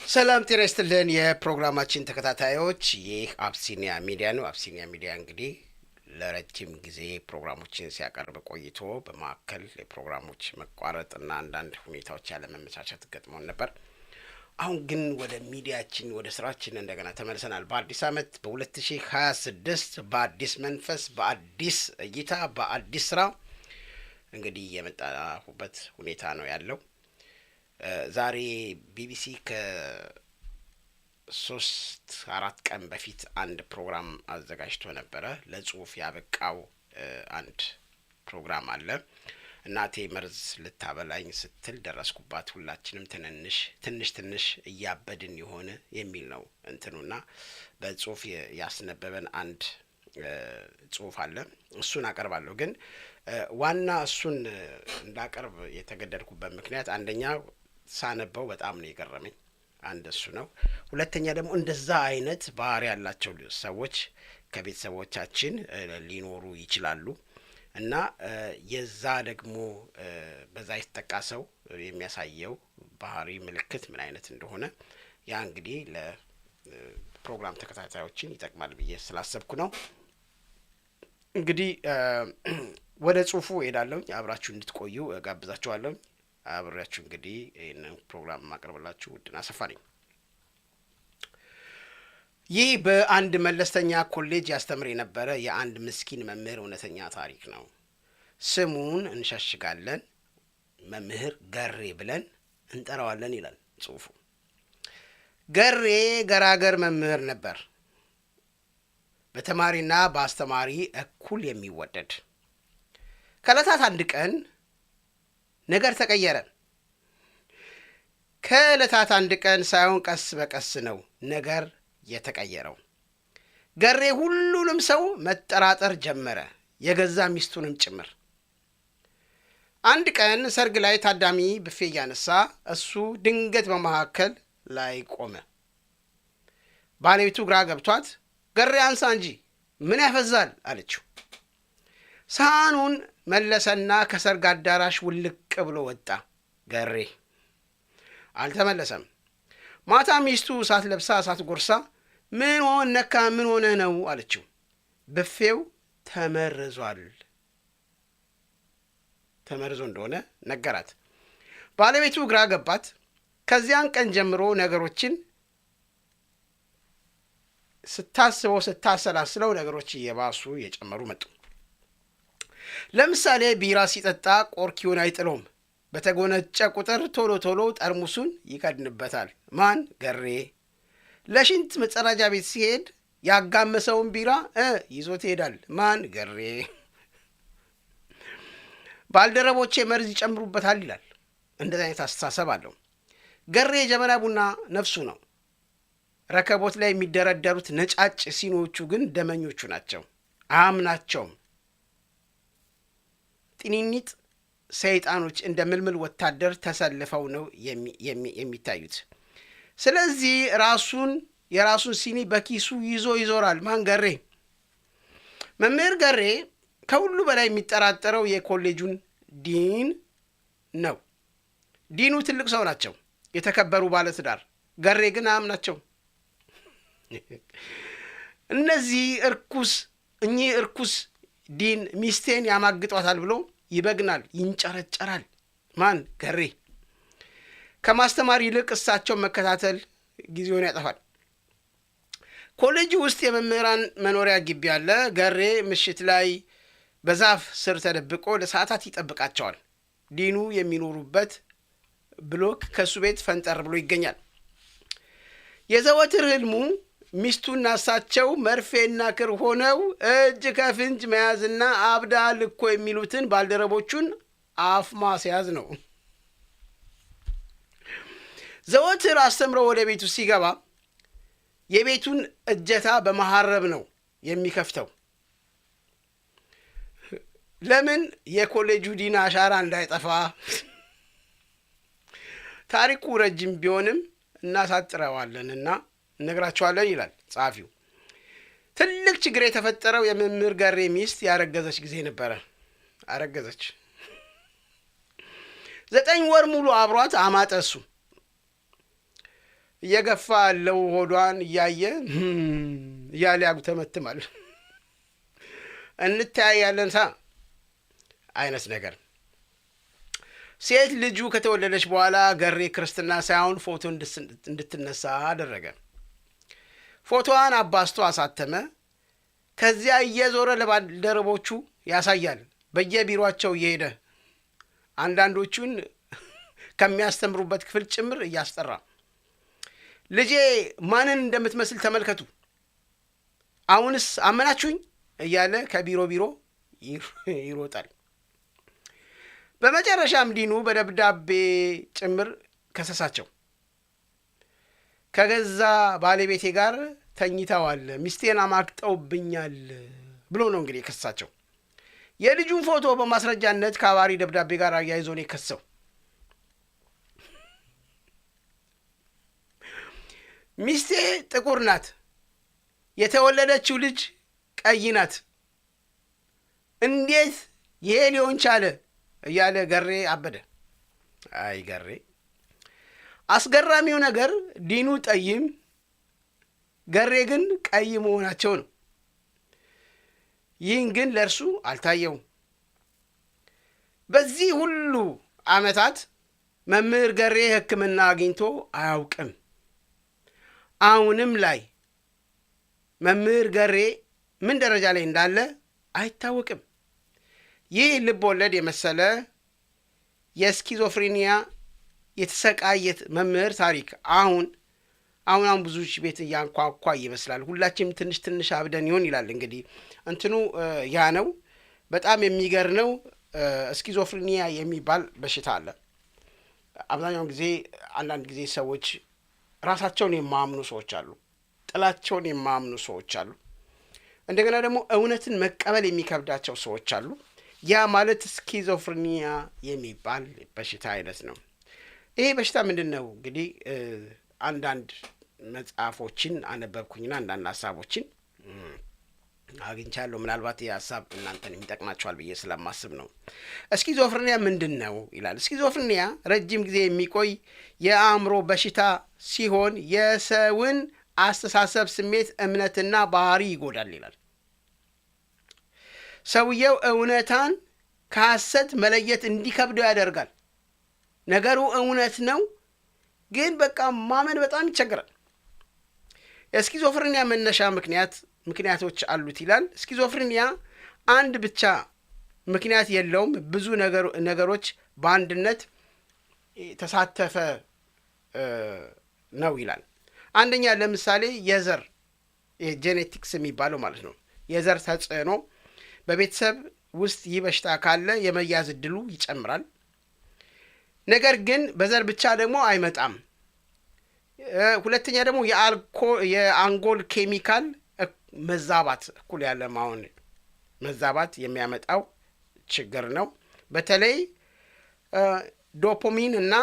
ሰላም ጤና ይስጥልን የፕሮግራማችን ተከታታዮች፣ ይህ አብሲኒያ ሚዲያ ነው። አብሲኒያ ሚዲያ እንግዲህ ለረጅም ጊዜ ፕሮግራሞችን ሲያቀርብ ቆይቶ በማዕከል የፕሮግራሞች መቋረጥና አንዳንድ ሁኔታዎች ያለመመቻቸት ገጥሞን ነበር። አሁን ግን ወደ ሚዲያችን ወደ ስራችን እንደገና ተመልሰናል። በአዲስ ዓመት በ2026 በአዲስ መንፈስ፣ በአዲስ እይታ፣ በአዲስ ስራ እንግዲህ የመጣሁበት ሁኔታ ነው ያለው። ዛሬ ቢቢሲ ከሶስት አራት ቀን በፊት አንድ ፕሮግራም አዘጋጅቶ ነበረ። ለጽሁፍ ያበቃው አንድ ፕሮግራም አለ። እናቴ መርዝ ልታበላኝ ስትል ደረስኩባት፣ ሁላችንም ትንሽ እያበድን የሆነ የሚል ነው እንትኑና በጽሁፍ ያስነበበን አንድ ጽሁፍ አለ። እሱን አቀርባለሁ። ግን ዋና እሱን እንዳቀርብ የተገደድኩበት ምክንያት አንደኛ ሳነበው በጣም ነው የገረመኝ። አንድ እሱ ነው። ሁለተኛ ደግሞ እንደዛ አይነት ባህሪ ያላቸው ሰዎች ከቤተሰቦቻችን ሊኖሩ ይችላሉ እና የዛ ደግሞ በዛ የተጠቃ ሰው የሚያሳየው ባህሪ ምልክት ምን አይነት እንደሆነ ያ እንግዲህ ለፕሮግራም ተከታታዮችን ይጠቅማል ብዬ ስላሰብኩ ነው። እንግዲህ ወደ ጽሁፉ እሄዳለሁ። አብራችሁ እንድትቆዩ ጋብዛችኋለሁ። አብሬያችሁ እንግዲህ ይህንን ፕሮግራም ማቅረብላችሁ ውድና አሰፋ ነኝ። ይህ በአንድ መለስተኛ ኮሌጅ ያስተምር የነበረ የአንድ ምስኪን መምህር እውነተኛ ታሪክ ነው። ስሙን እንሸሽጋለን፣ መምህር ገሬ ብለን እንጠራዋለን ይላል ጽሁፉ። ገሬ ገራገር መምህር ነበር። በተማሪና በአስተማሪ እኩል የሚወደድ። ከዕለታት አንድ ቀን ነገር ተቀየረ። ከዕለታት አንድ ቀን ሳይሆን ቀስ በቀስ ነው ነገር የተቀየረው። ገሬ ሁሉንም ሰው መጠራጠር ጀመረ፣ የገዛ ሚስቱንም ጭምር። አንድ ቀን ሰርግ ላይ ታዳሚ ብፌ እያነሳ እሱ ድንገት በመካከል ላይ ቆመ። ባለቤቱ ግራ ገብቷት ገሬ አንሳ እንጂ ምን ያፈዛል አለችው። ሳህኑን መለሰና ከሰርግ አዳራሽ ውልቅ ብሎ ወጣ። ገሬ አልተመለሰም። ማታ ሚስቱ እሳት ለብሳ እሳት ጎርሳ ምን ሆነ ነው አለችው። ብፌው ተመርዞ እንደሆነ ነገራት። ባለቤቱ ግራ ገባት። ከዚያን ቀን ጀምሮ ነገሮችን ስታሰላስለው ነገሮች እየባሱ እየጨመሩ መጡ። ለምሳሌ ቢራ ሲጠጣ ቆርኪውን አይጥለውም። በተጎነጨ ቁጥር ቶሎ ጠርሙሱን ይከድንበታል። ማን? ገሬ። ለሽንት መጸዳጃ ቤት ሲሄድ ያጋመሰውን ቢራ ይዞት ይሄዳል። ማን? ገሬ። ባልደረቦቼ መርዝ ይጨምሩበታል ይላል። እንደዚህ አይነት አስተሳሰብ አለው። ገሬ የጀበና ቡና ነፍሱ ነው። ረከቦት ላይ የሚደረደሩት ነጫጭ ሲኖቹ ግን ደመኞቹ ናቸው። አያምናቸውም። ጢኒኒጥ ሰይጣኖች እንደ ምልምል ወታደር ተሰልፈው ነው የሚታዩት። ስለዚህ የራሱን ሲኒ በኪሱ ይዞ ይዞራል። ማን? ገሬ። መምህር ገሬ ከሁሉ በላይ የሚጠራጠረው የኮሌጁን ዲን ነው። ዲኑ ትልቅ ሰው ናቸው፣ የተከበሩ ባለትዳር። ገሬ ግን አያምናቸው። እኚህ እርኩስ ዲን ሚስቴን ያማግጧታል ብሎ ይበግናል፣ ይንጨረጨራል። ማን? ገሬ። ከማስተማር ይልቅ እሳቸው መከታተል ጊዜውን ያጠፋል። ኮሌጁ ውስጥ የመምህራን መኖሪያ ግቢ አለ። ገሬ ምሽት ላይ በዛፍ ስር ተደብቆ ለሰዓታት ይጠብቃቸዋል። ዲኑ የሚኖሩበት ብሎክ ከሱ ቤት ፈንጠር ብሎ ይገኛል። የዘወትር ህልሙ ሚስቱና እሳቸው መርፌና ክር ሆነው እጅ ከፍንጅ መያዝና አብዳል እኮ የሚሉትን ባልደረቦቹን አፍ ማስያዝ ነው። ዘወትር አስተምሮ ወደ ቤቱ ሲገባ የቤቱን እጀታ በመሐረብ ነው የሚከፍተው። ለምን? የኮሌጁ ዲን አሻራ እንዳይጠፋ። ታሪኩ ረጅም ቢሆንም እናሳጥረዋለንና እነግራቸዋለን ይላል ጸሐፊው። ትልቅ ችግር የተፈጠረው የመምህር ገሬ ሚስት ያረገዘች ጊዜ ነበረ። አረገዘች። 9 ወር ሙሉ አብሯት አማጠ። እሱ እየገፋ ያለው ሆዷን እያየ እያለ ያጉተመትማል። እንታያለን አይነት ነገር። ሴት ልጁ ከተወለደች በኋላ ገሬ ክርስትና ሳይሆን ፎቶ እንድትነሳ አደረገ። ፎቶዋን አባስቶ አሳተመ። ከዚያ እየዞረ ለባልደረቦቹ ያሳያል፣ በየቢሮአቸው እየሄደ አንዳንዶቹን ከሚያስተምሩበት ክፍል ጭምር እያስጠራ ልጄ ማንን እንደምትመስል ተመልከቱ፣ አሁንስ አመናችሁኝ እያለ ከቢሮ ይሮጣል። በመጨረሻም ዲኑ በደብዳቤ ጭምር ከሰሳቸው። ከገዛ ባለቤቴ ጋር ተኝተዋል፣ ሚስቴን አማክጠውብኛል ብሎ ነው እንግዲህ የከሰሳቸው። የልጁን ፎቶ በማስረጃነት ከአባሪ ደብዳቤ ጋር አያይዞ ነው የከሰሰው። ሚስቴ ጥቁር ናት፣ የተወለደችው ልጅ ቀይ ናት፣ እንዴት ይሄ ሊሆን ቻለ እያለ ገሬ አበደ። አይ ገሬ! አስገራሚው ነገር ዲኑ ጠይም፣ ገሬ ግን ቀይ መሆናቸው ነው። ይህን ግን ለእርሱ አልታየውም። በዚህ ሁሉ ዓመታት መምህር ገሬ ሕክምና አግኝቶ አያውቅም። አሁንም ላይ መምህር ገሬ ምን ደረጃ ላይ እንዳለ አይታወቅም። ይህ ልብ ወለድ የመሰለ የስኪዞፍሬኒያ የተሰቃየት መምህር ታሪክ አሁን ብዙ ቤት እያንኳኳ ይመስላል። ሁላችንም ትንሽ ትንሽ አብደን ይሆን ይላል። እንግዲህ እንትኑ ያ ነው። በጣም የሚገርመው ስኪዞፍሬኒያ የሚባል በሽታ አለ። አብዛኛውን ጊዜ አንዳንድ ጊዜ ሰዎች ራሳቸውን የማያምኑ ሰዎች አሉ፣ ጥላቸውን የማያምኑ ሰዎች አሉ። እንደገና ደግሞ እውነትን መቀበል የሚከብዳቸው ሰዎች አሉ። ያ ማለት ስኪዞፍሬኒያ የሚባል በሽታ አይነት ነው። ይሄ በሽታ ምንድን ነው? እንግዲህ አንዳንድ መጽሐፎችን አነበብኩኝና አንዳንድ ሀሳቦችን አግኝቻለሁ። ምናልባት ይህ ሀሳብ እናንተን የሚጠቅማቸዋል ብዬ ስለማስብ ነው። ስኪዞፍሬኒያ ምንድን ነው ይላል። ስኪዞፍሬኒያ ረጅም ጊዜ የሚቆይ የአእምሮ በሽታ ሲሆን የሰውን አስተሳሰብ፣ ስሜት፣ እምነትና ባህሪ ይጎዳል ይላል። ሰውየው እውነታን ከሐሰት መለየት እንዲከብደው ያደርጋል። ነገሩ እውነት ነው፣ ግን በቃ ማመን በጣም ይቸግራል። የስኪዞፍሬኒያ መነሻ ምክንያቶች አሉት ይላል። ስኪዞፍሬኒያ አንድ ብቻ ምክንያት የለውም፣ ብዙ ነገሮች በአንድነት ተሳተፈ ነው ይላል። አንደኛ ለምሳሌ የዘር ጄኔቲክስ የሚባለው ማለት ነው። የዘር ተጽዕኖ፣ በቤተሰብ ውስጥ ይህ በሽታ ካለ የመያዝ እድሉ ይጨምራል። ነገር ግን በዘር ብቻ ደግሞ አይመጣም። ሁለተኛ ደግሞ የአንጎል ኬሚካል መዛባት፣ እኩል ያለ ማሆን መዛባት የሚያመጣው ችግር ነው። በተለይ ዶፓሚን እና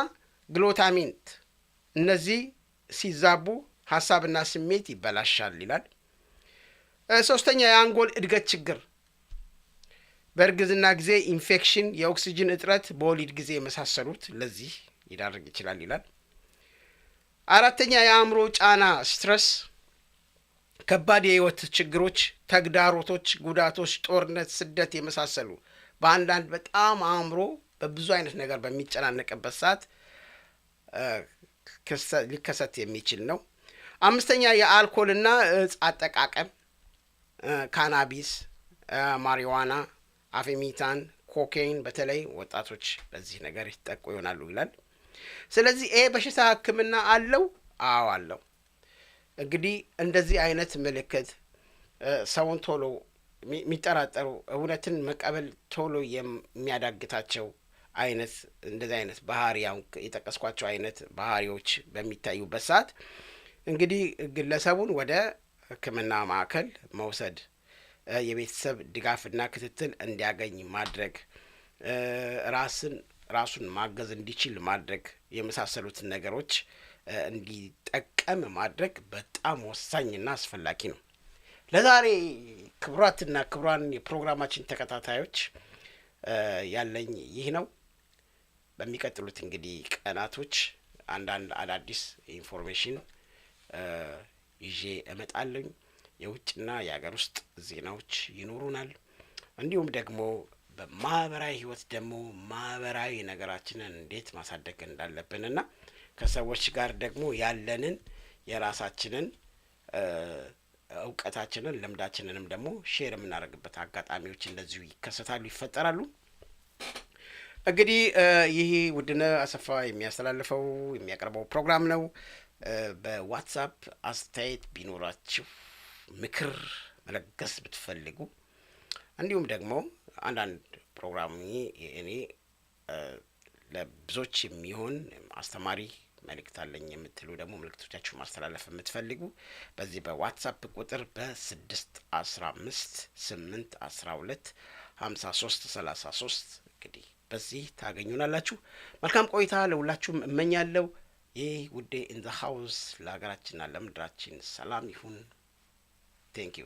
ግሉታሚን እነዚህ ሲዛቡ ሀሳብና ስሜት ይበላሻል ይላል። ሶስተኛ የአንጎል እድገት ችግር፣ በእርግዝና ጊዜ ኢንፌክሽን፣ የኦክሲጅን እጥረት፣ በወሊድ ጊዜ የመሳሰሉት ለዚህ ሊዳርግ ይችላል ይላል። አራተኛ የአእምሮ ጫና ስትረስ፣ ከባድ የህይወት ችግሮች፣ ተግዳሮቶች፣ ጉዳቶች፣ ጦርነት፣ ስደት የመሳሰሉ በአንዳንድ በጣም አእምሮ በብዙ አይነት ነገር በሚጨናነቅበት ሰዓት ሊከሰት የሚችል ነው። አምስተኛ የአልኮልና እጽ አጠቃቀም፣ ካናቢስ፣ ማሪዋና፣ አፌሚታን፣ ኮኬይን፣ በተለይ ወጣቶች በዚህ ነገር ይጠቁ ይሆናሉ ይላል። ስለዚህ ይሄ በሽታ ሕክምና አለው? አዎ አለው። እንግዲህ እንደዚህ አይነት ምልክት ሰውን ቶሎ የሚጠራጠሩ እውነትን መቀበል ቶሎ የሚያዳግታቸው አይነት እንደዚህ አይነት ባህሪ የጠቀስኳቸው አይነት ባህሪዎች በሚታዩበት ሰዓት እንግዲህ ግለሰቡን ወደ ሕክምና ማዕከል መውሰድ፣ የቤተሰብ ድጋፍና ክትትል እንዲያገኝ ማድረግ፣ ራሱን ማገዝ እንዲችል ማድረግ፣ የመሳሰሉትን ነገሮች እንዲጠቀም ማድረግ በጣም ወሳኝና አስፈላጊ ነው። ለዛሬ ክቡራትና ክቡራን የፕሮግራማችን ተከታታዮች ያለኝ ይህ ነው። በሚቀጥሉት እንግዲህ ቀናቶች አንዳንድ አዳዲስ ኢንፎርሜሽን ይዤ እመጣለሁ። የውጭና የሀገር ውስጥ ዜናዎች ይኖሩናል። እንዲሁም ደግሞ በማህበራዊ ህይወት ደግሞ ማህበራዊ ነገራችንን እንዴት ማሳደግ እንዳለብንና ከሰዎች ጋር ደግሞ ያለንን የራሳችንን እውቀታችንን ልምዳችንንም ደግሞ ሼር የምናደርግበት አጋጣሚዎች እንደዚሁ ይከሰታሉ፣ ይፈጠራሉ። እንግዲህ ይህ ውድነህ አሰፋ የሚያስተላልፈው የሚያቀርበው ፕሮግራም ነው። በዋትሳፕ አስተያየት ቢኖራችሁ ምክር መለገስ ብትፈልጉ እንዲሁም ደግሞ አንዳንድ ፕሮግራም እኔ ለብዙዎች የሚሆን አስተማሪ መልእክት አለኝ የምትሉ ደግሞ መልእክቶቻችሁ ማስተላለፍ የምትፈልጉ በዚህ በዋትሳፕ ቁጥር በ615 812 5333 እንግዲህ በዚህ ታገኙናላችሁ። መልካም ቆይታ ለሁላችሁም እመኛለሁ። ይህ ውዴ ኢን ዘ ሃውስ ለሀገራችንና ለምድራችን ሰላም ይሁን። ቴንክ ዩ